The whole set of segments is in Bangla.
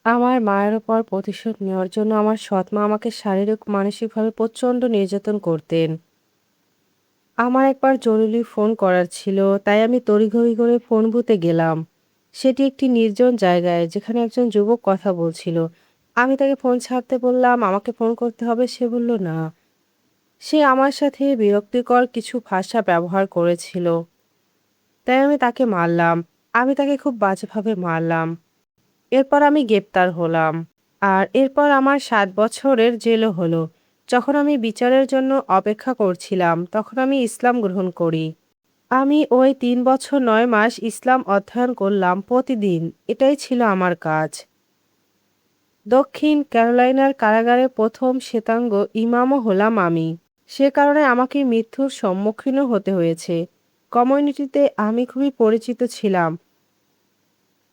আমার মায়ের উপর প্রতিশোধ নেওয়ার জন্য আমার সৎমা আমাকে শারীরিক ও মানসিকভাবে প্রচণ্ড নির্যাতন করতেন। আমার একবার জরুরি ফোন করার ছিল, তাই আমি তড়িঘড়ি করে ফোন বুথে গেলাম। সেটি একটি নির্জন জায়গায়, যেখানে একজন যুবক কথা বলছিল। আমি তাকে ফোন ছাড়তে বললাম, আমাকে ফোন করতে হবে। সে বলল না। সে আমার সাথে বিরক্তিকর কিছু ভাষা ব্যবহার করেছিল। তাই আমি তাকে মারলাম। আমি তাকে খুব বাজেভাবে মারলাম। এরপর আমি গ্রেপ্তার হলাম। আর এরপর আমার ৭ বছরের জেলও হলো। যখন আমি বিচারের জন্য অপেক্ষা করছিলাম, তখন আমি ইসলাম গ্রহণ করি। আমি ওই ৩ বছর ৯ মাস ইসলাম অধ্যয়ন করলাম প্রতিদিন। এটাই ছিল আমার কাজ। দক্ষিণ ক্যারোলাইনার কারাগারে ১ম শ্বেতাঙ্গ ইমামও হলাম আমি। সে কারণে আমাকে মৃত্যুর সম্মুখীনও হতে হয়েছে। কমিউনিটিতে আমি খুবই পরিচিত ছিলাম।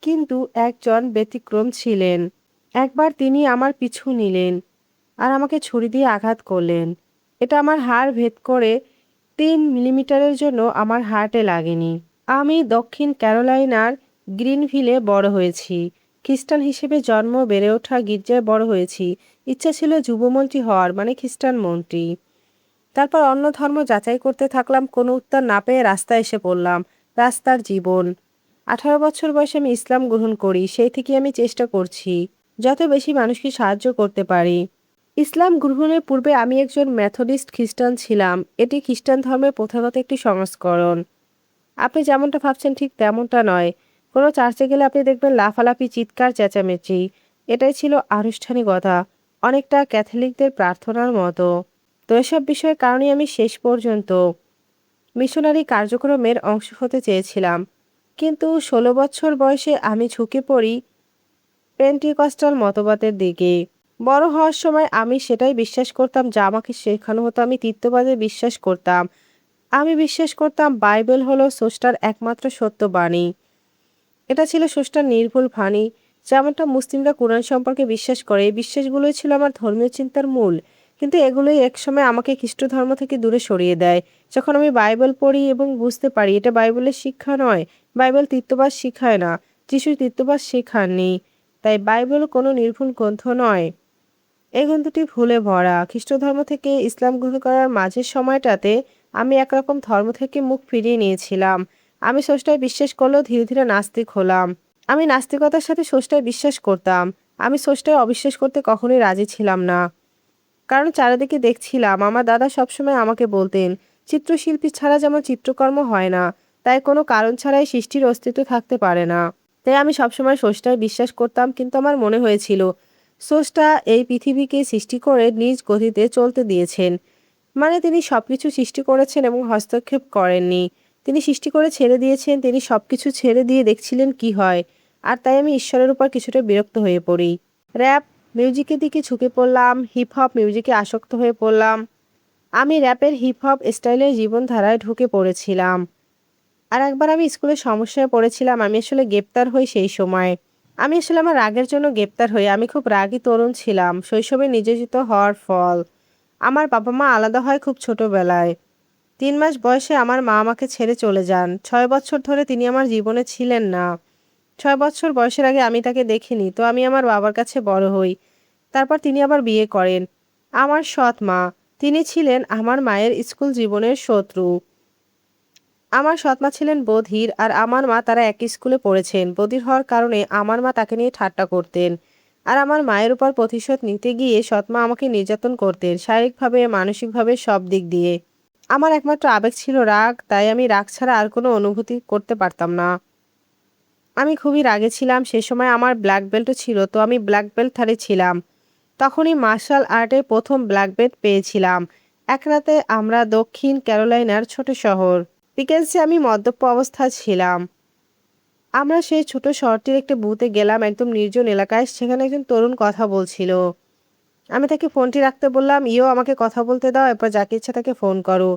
কিন্তু একজন ব্যতিক্রম ছিলেন। একবার তিনি আমার পিছু নিলেন আর আমাকে ছুরি দিয়ে আঘাত করলেন। এটা আমার হাড় ভেদ করে ৩ মিলিমিটারের জন্য আমার হার্টে লাগেনি। আমি দক্ষিণ ক্যারোলাইনার গ্রিনভিলে বড় হয়েছি। খ্রিস্টান হিসেবে জন্ম, বেড়ে ওঠা, গির্জায় বড় হয়েছি। ইচ্ছা ছিল যুবমন্ত্রী হওয়ার, মানে খ্রিস্টান মন্ত্রী। তারপর অন্য ধর্ম যাচাই করতে থাকলাম, কোনো উত্তর না পেয়ে রাস্তায় এসে পড়লাম। রাস্তার জীবন। ১৮ বছর বয়সে আমি ইসলাম গ্রহণ করি। সেই থেকে আমি চেষ্টা করছি যত বেশি মানুষকে সাহায্য করতে পারি। ইসলাম গ্রহণের পূর্বে আমি একজন মেথডিস্ট খ্রিস্টান ছিলাম। এটি খ্রিস্টান ধর্মের প্রথাগত একটি সংস্করণ। আপনি যেমনটা ভাবছেন ঠিক তেমনটা নয়। কোনো চার্চে গেলে আপনি দেখবেন লাফালাফি, চিৎকার, চেঁচামেচি। এটাই ছিল আনুষ্ঠানিকতা, অনেকটা ক্যাথলিকদের প্রার্থনার মতো। তো এসব বিষয়ের কারণে আমি শেষ পর্যন্ত মিশনারি কার্যক্রমের অংশ হতে চেয়েছিলাম। কিন্তু ১৬ বছর বয়সে আমি ঝুঁকে পড়ি পেন্টিকস্টাল মতবাদের দিকে। বড় হওয়ার সময় আমি সেটাই বিশ্বাস করতাম যা আমাকে শেখানো হতো। আমি তীর্থবাদে বিশ্বাস করতাম। আমি বিশ্বাস করতাম বাইবেল হলো স্রষ্টার একমাত্র সত্য বাণী। এটা ছিল স্রষ্টার নির্ভুল বাণী। যেমনটা মুসলিমরা কোরআন সম্পর্কে বিশ্বাস করে, এই বিশ্বাসগুলোই ছিল আমার ধর্মীয় চিন্তার মূল। কিন্তু এগুলোই একসময় আমাকে খ্রিস্ট ধর্ম থেকে দূরে সরিয়ে দেয়। যখন আমি বাইবেল পড়ি এবং বুঝতে পারি এটা বাইবেলের শিক্ষা নয়, বাইবেল তীর্থবাদ শিখায় না, যিশু তীর্থবাদ শেখাননি, তাই বাইবেল কোনো নির্ভুল গ্রন্থ নয়। এই গ্রন্থটি ভুলে ভরা। খ্রিস্ট ধর্ম থেকে ইসলাম গ্রহণ করার মাঝের সময়টাতে আমি একরকম ধর্ম থেকে মুখ ফিরিয়ে নিয়েছিলাম। আমি স্রষ্টায় বিশ্বাস করলেও ধীরে ধীরে নাস্তিক হলাম। আমি নাস্তিকতার সাথে স্রষ্টায় বিশ্বাস করতাম। আমি স্রষ্টায় অবিশ্বাস করতে কখনোই রাজি ছিলাম না। কারণ চারিদিকে দেখছিলাম, আমার দাদা সবসময় আমাকে বলতেন, চিত্রশিল্পী ছাড়া যেমন চিত্রকর্ম হয় না, তাই কোনো কারণ ছাড়াই সৃষ্টির অস্তিত্ব থাকতে পারে না। তাই আমি সবসময় স্রষ্টায় বিশ্বাস করতাম। কিন্তু আমার মনে হয়েছিল স্রষ্টা এই পৃথিবীকে সৃষ্টি করে নিজ গতিতে চলতে দিয়েছেন। মানে তিনি সবকিছু সৃষ্টি করেছেন এবং হস্তক্ষেপ করেননি। তিনি সৃষ্টি করে ছেড়ে দিয়েছেন, তিনি সবকিছু ছেড়ে দিয়ে দেখছিলেন কি হয়। আর তাই আমি ঈশ্বরের উপর কিছুটা বিরক্ত হয়ে পড়ি। র্যাপ মিউজিকের দিকে ঝুঁকে পড়লাম, হিপ হপ মিউজিকে আসক্ত হয়ে পড়লাম। আমি র্যাপের হিপ হপ স্টাইলের জীবনধারায় ঢুকে পড়েছিলাম। আর একবার আমি স্কুলে সমস্যায় পড়েছিলাম। আমি আসলে গ্রেপ্তার হই সেই সময়। আমি আসলে আমার রাগের জন্য গ্রেপ্তার হই। আমি খুব রাগী তরুণ ছিলাম, শৈশবে নির্যাতিত হওয়ার ফল। আমার বাবা মা আলাদা হয় খুব ছোটবেলায়। ৩ মাস বয়সে আমার মা আমাকে ছেড়ে চলে যান। ৬ বছর ধরে তিনি আমার জীবনে ছিলেন না। ৬ বছর বয়সের আগে আমি তাকে দেখিনি, তো আমি আমার বাবার কাছে বড় হই। তারপর তিনি আবার বিয়ে করেন। আমার সৎ মা, তিনি ছিলেন আমার মায়ের স্কুল জীবনের শত্রু। আমার সৎমা ছিলেন বধির আর আমার মা, তারা একই স্কুলে পড়েছেন। বধির হওয়ার কারণে আমার মা তাকে নিয়ে ঠাট্টা করতেন। আর আমার মায়ের উপর প্রতিশোধ নিতে গিয়ে সৎমা আমাকে নির্যাতন করতেন, শারীরিকভাবে, মানসিকভাবে, সব দিক দিয়ে। আমার একমাত্র আবেগ ছিল রাগ, তাই আমি রাগ ছাড়া আর কোনো অনুভূতি করতে পারতাম না। আমি খুবই রাগে ছিলাম। সে সময় আমার ব্ল্যাক বেল্টও ছিল, তো আমি ব্ল্যাক বেল্টধারী ছিলাম। তখনই মার্শাল আর্টে ১ম ব্ল্যাক বেল্ট পেয়েছিলাম। এক রাতে আমরা দক্ষিণ ক্যারোলাইনার ছোট শহর পিকেন্সে আমি মদ্যপ অবস্থায় ছিলাম। আমরা সেই ছোট শহরটির একটা বুথে গেলাম, একদম নির্জন এলাকায়। সেখানে একজন তরুণ কথা বলছিল। আমি তাকে ফোনটি রাখতে বললাম, ইয়ো আমাকে কথা বলতে দাও, এরপর যাকে ইচ্ছা তাকে ফোন করো।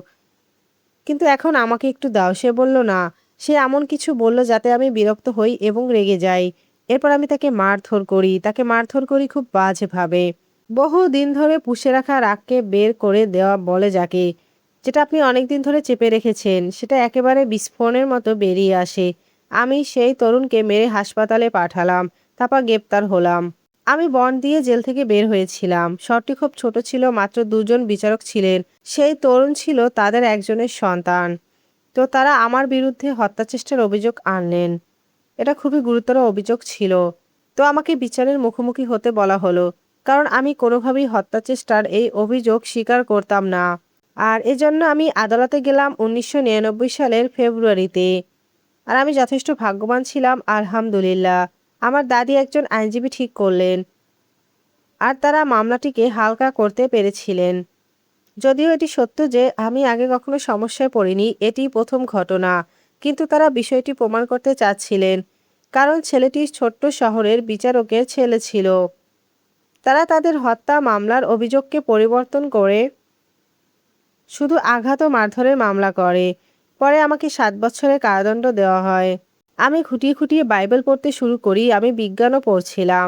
কিন্তু এখন আমাকে একটু দাও। সে বলল না। সে এমন কিছু বলল যাতে আমি বিরক্ত হই এবং রেগে যাই। এরপর আমি তাকে মারধর করি। তাকে মারধর করি খুব বাজেভাবে। বহু দিন ধরে পুষে রাখা রাগকে বের করে দেওয়া বলে যাকে, যেটা আপনি অনেকদিন ধরে চেপে রেখেছেন, সেটা একেবারে বিস্ফোরণের মতো বেরিয়ে আসে। আমি সেই তরুণকে মেরে হাসপাতালে পাঠালাম। তারপর গ্রেপ্তার হলাম। আমি বন্ড দিয়ে জেল থেকে বের হয়েছিলাম। শহরটি খুব ছোট ছিল, মাত্র ২ জন বিচারক ছিলেন। সেই তরুণ ছিল তাদের একজনের সন্তান। তো তারা আমার বিরুদ্ধে হত্যাচেষ্টার অভিযোগ আনলেন। এটা খুবই গুরুতর অভিযোগ ছিল। তো আমাকে বিচারের মুখোমুখি হতে বলা হলো, কারণ আমি কোনোভাবেই হত্যাচেষ্টার এই অভিযোগ স্বীকার করতাম না। আর এজন্য আমি আদালতে গেলাম ১৯৯৯ সালের ফেব্রুয়ারিতে। আর আমি যথেষ্ট ভাগ্যবান ছিলাম, আলহামদুলিল্লাহ। আমার দাদি একজন আইনজীবী ঠিক করলেন, আর তারা মামলাটিকে হালকা করতে পেরেছিলেন। যদিও এটি সত্য যে আমি আগে কখনো সমস্যায় পড়িনি, এটি প্রথম ঘটনা। কিন্তু তারা বিষয়টি প্রমাণ করতে চাচ্ছিলেন, কারণ ছেলেটি ছোট্ট শহরের বিচারকের ছেলে ছিল। তারা তাদের হত্যা মামলার অভিযোগকে পরিবর্তন করে শুধু আঘাত ও মারধরের মামলা করে। পরে আমাকে ৭ বছরের কারাদণ্ড দেওয়া হয়। আমি খুঁটিয়ে খুঁটিয়ে বাইবেল পড়তে শুরু করি। আমি বিজ্ঞানও পড়ছিলাম,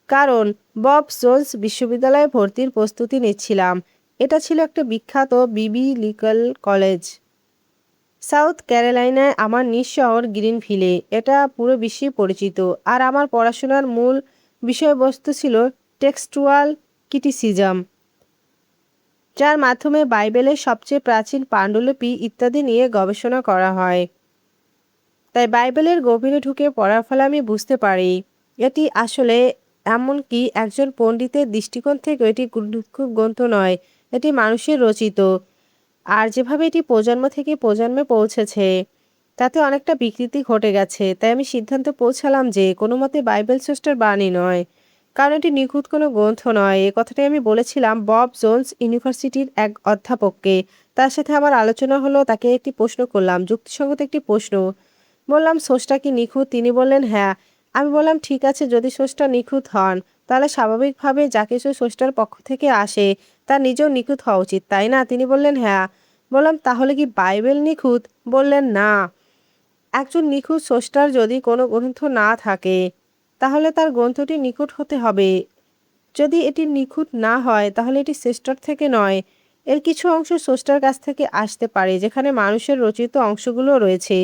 কারণ বব জোন্স বিশ্ববিদ্যালয়ে ভর্তির প্রস্তুতি নিচ্ছিলাম। এটা ছিল একটা বিখ্যাত বিবিলিক্যাল কলেজ, সাউথ ক্যারোলাইনায়, আমার নিজ শহর গ্রিনভিলে। এটা পুরো বিশ্বে পরিচিত। আর আমার পড়াশোনার মূল বিষয়বস্তু ছিল টেক্সটুয়াল ক্রিটিসিজম, যার মাধ্যমে বাইবেলের সবচেয়ে প্রাচীন পাণ্ডুলিপি ইত্যাদি নিয়ে গবেষণা করা হয়। তাই বাইবেলের গভীরে ঢুকে পড়ার ফলে আমি বুঝতে পারি এটি আসলে, এমনকি একজন পণ্ডিতের দৃষ্টিকোণ থেকে এটি খুব গ্রন্থ নয়, এটি মানুষের রচিত। আর যেভাবে এটি প্রজন্ম থেকে প্রজন্মে পৌঁছেছে, তাতে অনেকটা বিকৃতি ঘটে গেছে। তাই আমি সিদ্ধান্তে পৌঁছালাম যে কোনো মতে বাইবেল স্রষ্টার বাণী নয়, কারণ এটি নিখুঁত কোনো গ্রন্থ নয়। এ কথাটাই আমি বলেছিলাম বব জোন্স ইউনিভার্সিটির এক অধ্যাপককে। তার সাথে আমার আলোচনা হলো, তাকে একটি প্রশ্ন করলাম, যুক্তিসঙ্গত একটি প্রশ্ন। বললাম, স্রষ্টা কি নিখুঁত? তিনি বললেন হ্যাঁ। আমি বললাম, ঠিক আছে, যদি স্রষ্টা নিখুঁত হন, তাহলে স্বাভাবিকভাবে যা কিছু স্রষ্টার পক্ষ থেকে আসে তার নিজেও নিখুঁত হওয়া উচিত, তাই না? তিনি বললেন হ্যাঁ। বললাম, তাহলে কি বাইবেল নিখুঁত? বললেন না। একজন নিখুঁত স্রষ্টার যদি কোনো গ্রন্থ না থাকে, তাহলে তার গ্রন্থটি নিখুঁত হতে হবে। যদি এটি নিখুঁত না হয়, তাহলে এটি স্রষ্টার থেকে নয়। এর কিছু অংশ স্রষ্টার কাছ থেকে আসতে পারে, যেখানে মানুষের রচিত অংশগুলো রয়েছে।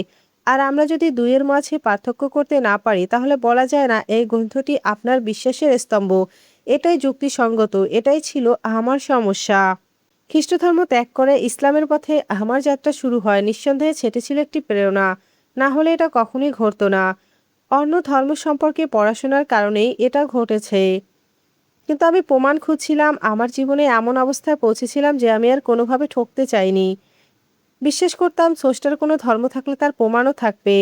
আর আমরা যদি দুইয়ের মাঝে পার্থক্য করতে না পারি, তাহলে বলা যায় না এই গ্রন্থটি আপনার বিশ্বাসের স্তম্ভ। এটাই যুক্তিসঙ্গত। এটাই ছিল আমার সমস্যা। খ্রিস্ট ধর্ম ত্যাগ করে ইসলামের পথে আমার যাত্রা শুরু হয়। নিঃসন্দেহে সেটি ছিল একটি প্রেরণা, না হলে এটা কখনোই ঘটতো না। অন্য ধর্ম সম্পর্কে পড়াশোনার কারণেই এটা ঘটেছে। কিন্তু আমি প্রমাণ খুঁজছিলাম। আমার জীবনে এমন অবস্থায় পৌঁছেছিলাম যে আমি আর কোনোভাবে ঠকতে চাইনি। বিশ্বাস করতাম স্রষ্টার কোনো ধর্ম থাকলে তার প্রমাণও থাকবে,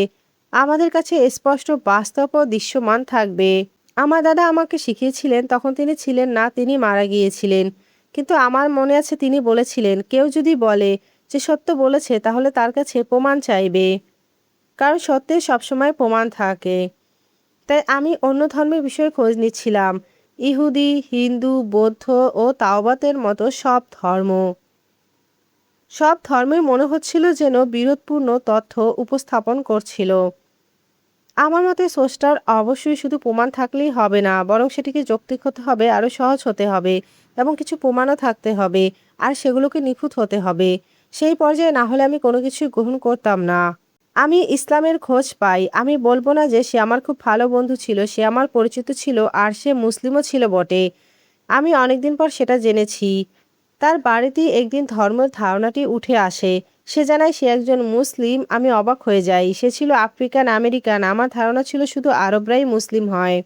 আমাদের কাছে স্পষ্ট, বাস্তব ও দৃশ্যমান থাকবে। আমার দাদা আমাকে শিখিয়েছিলেন, তখন তিনি ছিলেন না, তিনি মারা গিয়েছিলেন। কিন্তু আমার মনে আছে তিনি বলেছিলেন, কেউ যদি বলে যে সত্য বলেছে, তাহলে তার কাছে প্রমাণ চাইবে, কারণ সত্যের সবসময় প্রমাণ থাকে। তাই আমি অন্য ধর্মের বিষয়ে খোঁজ নিচ্ছিলাম, ইহুদি, হিন্দু, বৌদ্ধ ও তাওবাতের মতো সব ধর্মই মনে হচ্ছিল যেন বিরোধপূর্ণ তথ্য উপস্থাপন করছিল। আমার মতে স্রষ্টার অবশ্যই শুধু প্রমাণ থাকলেই হবে না, বরং সেটিকে যৌক্তিক হতে হবে, আরও সহজ হতে হবে, এবং কিছু প্রমাণও থাকতে হবে, আর সেগুলোকে নিখুঁত হতে হবে। সেই পর্যায়ে না হলে আমি কোনো কিছু গ্রহণ করতাম না। আমি ইসলামের খোঁজ পাই। আমি বলবো না যে সে আমার খুব ভালো বন্ধু ছিল, সে আমার পরিচিত ছিল, আর সে মুসলিমও ছিল বটে। আমি অনেকদিন পর সেটা জেনেছি। তার বাড়িতেই একদিন ধর্মের ধারণাটি উঠে আসে। সে জানায় সে একজন মুসলিম। আমি অবাক হয়ে যাই। সে ছিল আফ্রিকান আমেরিকান। আমার ধারণা ছিল শুধু আরবরাই মুসলিম হয়।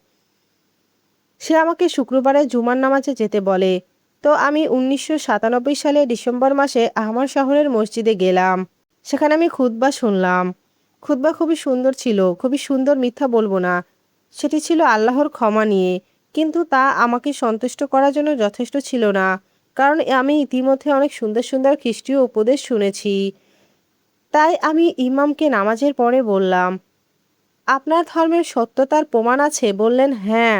সে আমাকে শুক্রবারে জুমার নামাজে যেতে বলে। তো আমি ১৯৯৭ সালে ডিসেম্বর মাসে আমার শহরের মসজিদে গেলাম। সেখানে আমি খুতবা শুনলাম। খুতবা খুবই সুন্দর ছিল, খুবই সুন্দর, মিথ্যা বলবো না। সেটি ছিল আল্লাহর ক্ষমা নিয়ে। কিন্তু তা আমাকে সন্তুষ্ট করার জন্য যথেষ্ট ছিল না, কারণ আমি ইতিমধ্যে অনেক সুন্দর সুন্দর খ্রিস্টীয় উপদেশ শুনেছি। তাই আমি ইমামকে নামাজের পরে বললাম, আপনার ধর্মের সত্যতার প্রমাণ আছে? বললেন হ্যাঁ।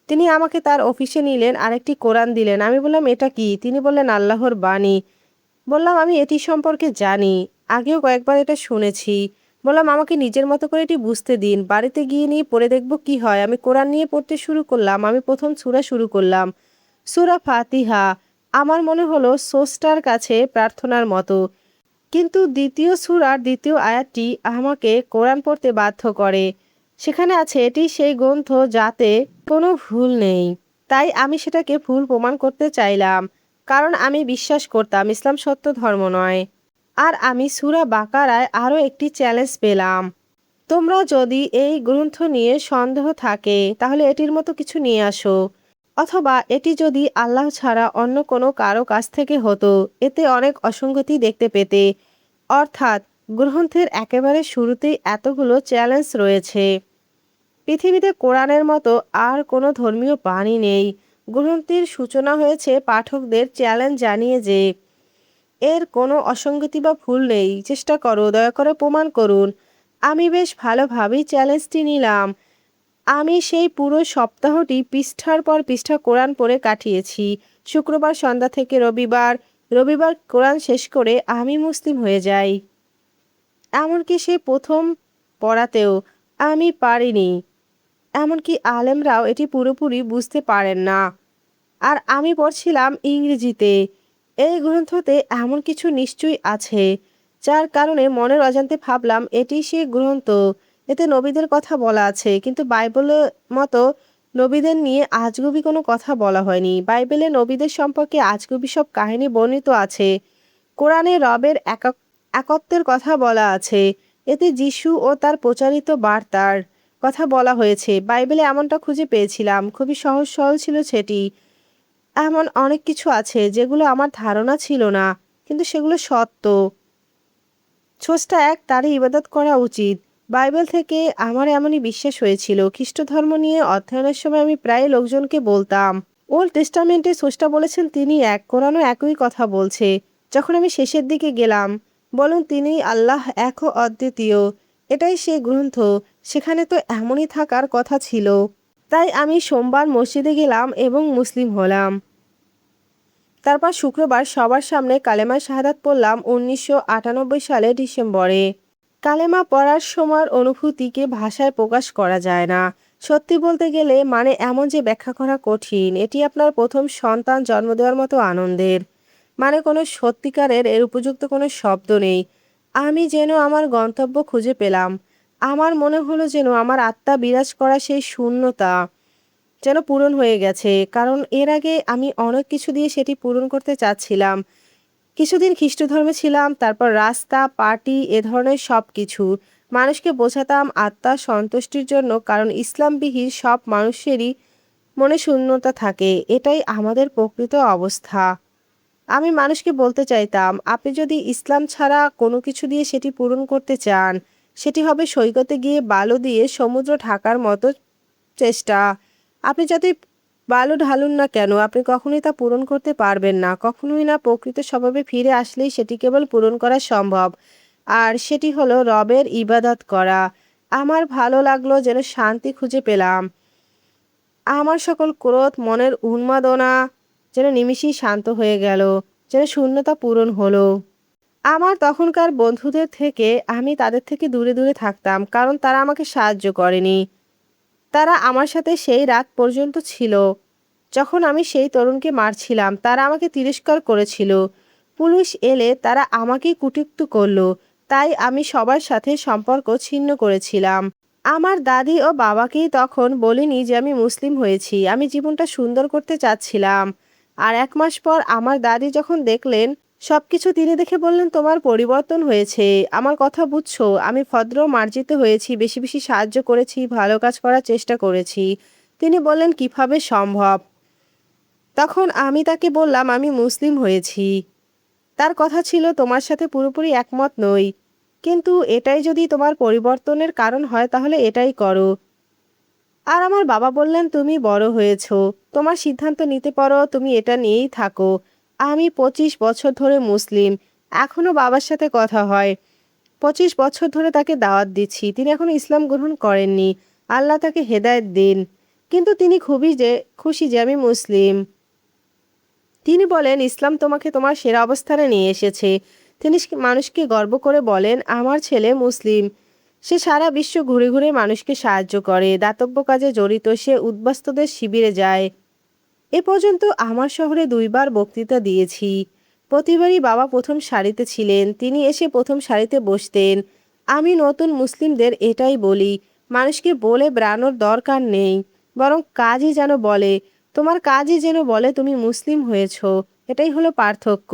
তিনি আমাকে তার অফিসে নিলেন, আরেকটি কোরআন দিলেন। আমি বললাম, এটা কি? তিনি বললেন, আল্লাহর বাণী। বললাম, আমি এটি সম্পর্কে জানি, আগেও কয়েকবার এটা শুনেছি। বললাম, আমাকে নিজের মতো করে এটি বুঝতে দিন, বাড়িতে গিয়ে নিয়ে পড়ে দেখব কি হয়। আমি কোরআন নিয়ে পড়তে শুরু করলাম। আমি প্রথম সূরা শুরু করলাম, সূরা ফাতিহা। আমার মনে হলো স্রষ্টার কাছে প্রার্থনার মতো। কিন্তু দ্বিতীয় সূরার দ্বিতীয় আয়াতটি আমাকে কোরআন পড়তে বাধ্য করে। সেখানে আছে এটি সেই গ্রন্থ যাতে কোনো ভুল নেই। তাই আমি সেটাকে ভুল প্রমাণ করতে চাইলাম, কারণ আমি বিশ্বাস করতাম ইসলাম সত্য ধর্ম নয়। আর আমি সূরা বাকারায় আরও একটি চ্যালেঞ্জ পেলাম, তোমরা যদি এই গ্রন্থ নিয়ে সন্দেহ থাকে তাহলে এটির মতো কিছু নিয়ে আসো, অথবা এটি যদি আল্লাহ ছাড়া অন্য কোনো কারো কাছ থেকে হতো, এতে অনেক অসঙ্গতি দেখতে পেতে। অর্থাৎ গ্রন্থের একেবারে শুরুতেই এতগুলো চ্যালেঞ্জ রয়েছে। পৃথিবীতে কোরআনের মতো আর কোনো ধর্মীয় বাণী নেই। গ্রন্থের সূচনা হয়েছে পাঠকদের চ্যালেঞ্জ জানিয়ে যে এর কোনো অসঙ্গতি বা ভুল নেই, চেষ্টা করো, দয়া করে প্রমাণ করুন। আমি বেশ ভালোভাবেই চ্যালেঞ্জটি নিলাম। আমি সেই পুরো সপ্তাহটি পৃষ্ঠার পর পৃষ্ঠা কোরআন পড়ে কাটিয়েছি। শুক্রবার সন্ধ্যা থেকে রবিবার, রবিবার কোরআন শেষ করে আমি মুসলিম হয়ে যাই। এমনকি সেই প্রথম পড়াতেও আমি পারিনি। এমনকি আলেমরাও এটি পুরোপুরি বুঝতে পারেন না। আর আমি পড়ছিলাম ইংরেজিতে। এই গ্রন্থতে এমন কিছু নিশ্চয়ই আছে, যার কারণে মনের অজান্তে ভাবলাম এটি সেই গ্রন্থ। এতে নবীদের কথা বলা আছে, কিন্তু বাইবেলের মতো নবীদের নিয়ে আজগুবি কোনো কথা বলা হয়নি। বাইবেলে নবীদের সম্পর্কে আজগুবি সব কাহিনী বর্ণিত আছে। কোরআনে রবের একত্বের কথা বলা আছে। এতে যিশু ও তার প্রচারিত বার্তার কথা বলা হয়েছে। বাইবেলে এমনটা খুঁজে পেয়েছিলাম, খুবই সহজ সরল ছিল সেটি। এমন অনেক কিছু আছে যেগুলো আমার ধারণা ছিল না, কিন্তু সেগুলো সত্য। স্রষ্টা এক, তারই ইবাদত করা উচিত। বাইবেল থেকে আমার এমনই বিশ্বাস হয়েছিল। খ্রিস্ট ধর্ম নিয়ে অধ্যয়নের সময় আমি প্রায় লোকজনকে বলতাম, ওল্ড টেস্টামেন্টে স্রষ্টা বলেছেন তিনি এক, কোরআনও একই কথা বলছে। যখন আমি শেষের দিকে গেলাম, বলুন তিনি আল্লাহ এক ও অদ্বিতীয়, এটাই সেই গ্রন্থ, সেখানে তো এমনই থাকার কথা ছিল। তাই আমি সোমবার মসজিদে গেলাম এবং মুসলিম হলাম। তারপর শুক্রবার সবার সামনে কালেমা শাহাদাত পড়লাম 1998 সালে ডিসেম্বরে। কালেমা পড়ার সময়ের অনুভূতিকে ভাষায় প্রকাশ করা যায় না। সত্যি বলতে গেলে মানে এমন যে ব্যাখ্যা করা কঠিন। এটি আপনার প্রথম সন্তান জন্ম দেওয়ার মতো আনন্দের। মানে কোনো সত্যিকারের এর উপযুক্ত কোনো শব্দ নেই। আমি যেন আমার গন্তব্য খুঁজে পেলাম। আমার মনে হলো যেন আমার আত্মা বিরাজ করা সেই শূন্যতা যেন পূরণ হয়ে গেছে। কারণ এর আগে আমি অনেক কিছু দিয়ে সেটি পূরণ করতে চাচ্ছিলাম। কিছুদিন খ্রিস্ট ধর্মে ছিলাম, তারপর রাস্তা, পার্টি, এ ধরনের সব কিছু। মানুষকে বোঝাতাম আত্মার সন্তুষ্টির জন্য, কারণ ইসলামবিহীন সব মানুষেরই মনে শূন্যতা থাকে। এটাই আমাদের প্রকৃত অবস্থা। আমি মানুষকে বলতে চাইতাম, আপনি যদি ইসলাম ছাড়া কোনো কিছু দিয়ে সেটি পূরণ করতে চান, সেটি হবে সৈকতে গিয়ে বালু দিয়ে সমুদ্র ঢাকার মতো চেষ্টা। আপনি যতই বালু ঢালুন না কেন, আপনি কখনোই তা পূরণ করতে পারবেন না। কখনোই না। প্রকৃত স্বভাবে ফিরে আসলেই সেটি কেবল পূরণ করা সম্ভব। আর সেটি হলো রবের ইবাদত করা। আমার ভালো লাগলো, যেন শান্তি খুঁজে পেলাম। আমার সকল ক্রোধ, মনের উন্মাদনা যেন নিমিষেই শান্ত হয়ে গেল, যেন শূন্যতা পূরণ হলো। আমার তখনকার বন্ধুদের থেকে আমি তাদের থেকে দূরে দূরে থাকতাম, কারণ তারা আমাকে সাহায্য করেনি। তারা আমার সাথে সেই রাত পর্যন্ত ছিল যখন আমি সেই তরুণকে মারছিলাম। তারা আমাকে তিরস্কার করেছিল। পুলিশ এলে তারা আমাকেই কটূক্তি করলো। তাই আমি সবার সাথে সম্পর্ক ছিন্ন করেছিলাম। আমার দাদি ও বাবাকেই তখন বলিনি যে আমি মুসলিম হয়েছি। আমি জীবনটা সুন্দর করতে চাচ্ছিলাম। আর 1 মাস পর আমার দাদি যখন দেখলেন সবকিছু, তিনি দেখে বললেন, তোমার পরিবর্তন হয়েছে, আমার কথা বুঝছো, আমি ভদ্র মার্জিত হয়েছি, বেশি বেশি সাহায্য করেছি, ভালো কাজ করার চেষ্টা করেছি। তিনি বললেন কিভাবে সম্ভব? তখন আমি তাকে বললাম আমি মুসলিম হয়েছি। তার কথা ছিল, তোমার সাথে পুরোপুরি একমত নই, কিন্তু এটাই যদি তোমার পরিবর্তনের কারণ হয় তাহলে এটাই করো। আর আমার বাবা বললেন, তুমি বড় হয়েছো, তোমার সিদ্ধান্ত নিতে পারো, তুমি এটা নিয়েই থাকো। আমি 25 বছর ধরে মুসলিম। এখনো বাবার সাথে কথা হয়। 25 বছর ধরে তাকে দাওয়াত দিচ্ছি, তিনি এখনো ইসলাম গ্রহণ করেননি। আল্লাহ তাকে হেদায়েত দিন। কিন্তু তিনি খুবই খুশি যে আমি মুসলিম। তিনি বলেন, ইসলাম তোমাকে তোমার সেরা অবস্থানে নিয়ে এসেছে। তিনি মানুষকে গর্ব করে বলেন, আমার ছেলে মুসলিম। সে সারা বিশ্ব ঘুরে ঘুরে মানুষকে সাহায্য করে, দাতব্য কাজে জড়িত, সে উদ্বাস্তুদের শিবিরে যায়। এ পর্যন্ত আমার শহরে 2বার বক্তৃতা দিয়েছি। প্রতিবারই বাবা প্রথম সারিতে ছিলেন, তিনি এসে প্রথম সারিতে বসতেন। আমি নতুন মুসলিমদের এটাই বলি, মানুষকে বলে বেড়ানোর দরকার নেই, বরং কাজই যেন বলে, তোমার কাজই যেন বলে তুমি মুসলিম হয়েছো। এটাই হলো পার্থক্য।